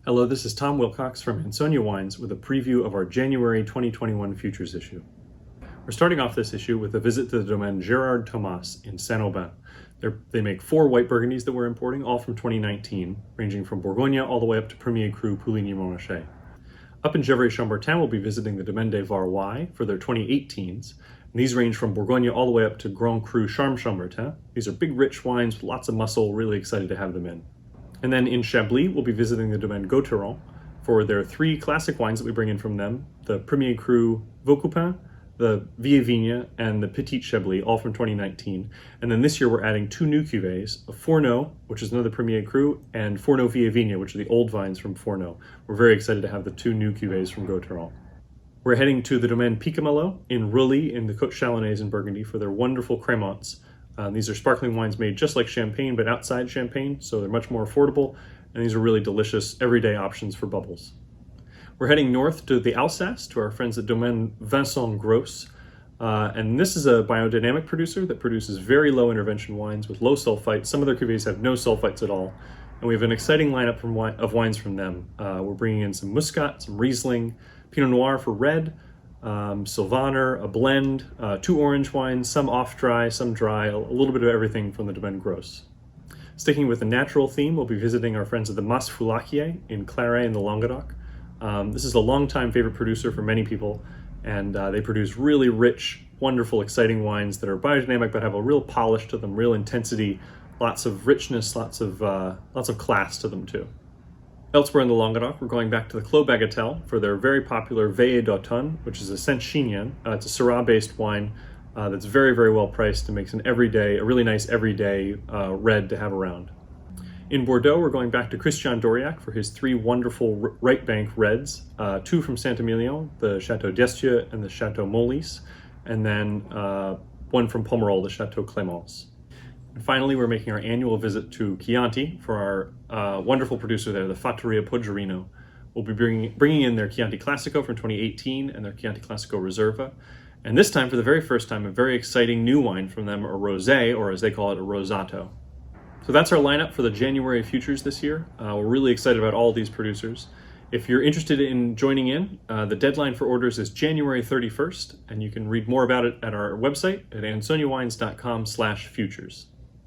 Hello, this is Tom Wilcox from Ansonia Wines with a preview of our January 2021 Futures issue. We're starting off this issue with a visit to the Domaine Gérard Thomas in Saint-Aubin. They make 4 white Burgundies that we're importing, all from 2019, ranging from Bourgogne all the way up to Premier Cru Puligny-Montrachet. Up in Gevrey-Chambertin, we'll be visiting the Domaine des Varois for their 2018s. And these range from Bourgogne all the way up to Grand Cru Charmes-Chambertin. These are big, rich wines with lots of muscle, really excited to have them in. And then in Chablis, we'll be visiting the Domaine Gauthieron for their 3 classic wines that we bring in from them, the Premier Cru Vaucoupin, the Vieille Vigne, and the Petit Chablis, all from 2019. And then this year we're adding 2 new cuvées, a Fourneau, which is another Premier Cru, and Fourneau Vieille Vigne, which are the old vines from Fourneau. We're very excited to have the 2 new cuvées from Gauthieron. We're heading to the Domaine Picamelo in Rully in the Côte Chalonnaise in Burgundy for their wonderful crémants. These are sparkling wines made just like Champagne, but outside Champagne, so they're much more affordable, and these are really delicious, everyday options for bubbles. We're heading north to the Alsace, to our friends at Domaine Vincent Gros, and this is a biodynamic producer that produces very low intervention wines with low sulfites. Some of their cuvées have no sulfites at all, and we have an exciting lineup of wines from them. We're bringing in some Muscat, some Riesling, Pinot Noir for red, Sylvaner, a blend, 2 orange wines, some off-dry, some dry, a little bit of everything from the Domaine Gros. Sticking with the natural theme, we'll be visiting our friends at the Mas Foulaquier in Claret in the Languedoc. This is a longtime favorite producer for many people, and they produce really rich, wonderful, exciting wines that are biodynamic but have a real polish to them, real intensity, lots of richness, lots of class to them too. Elsewhere in the Languedoc, we're going back to the Clos Bagatelle for their very popular Veillée d'Automne, which is a Saint-Chinian. It's a Syrah-based wine that's very, very well priced and makes a really nice everyday red to have around. In Bordeaux, we're going back to Christian Dauriac for his 3 wonderful right bank reds, 2 from Saint-Emilion, the Chateau d'Estieux and the Chateau Montlis, and then 1 from Pomerol, the Chateau Clémence. And finally, we're making our annual visit to Chianti for our wonderful producer there, the Fattoria Poggioino. We'll be bringing in their Chianti Classico from 2018 and their Chianti Classico Reserva. And this time, for the very first time, a very exciting new wine from them, a rosé, or as they call it, a rosato. So that's our lineup for the January futures this year. We're really excited about all these producers. If you're interested in joining in, the deadline for orders is January 31st, and you can read more about it at our website at ansoniawines.com/futures.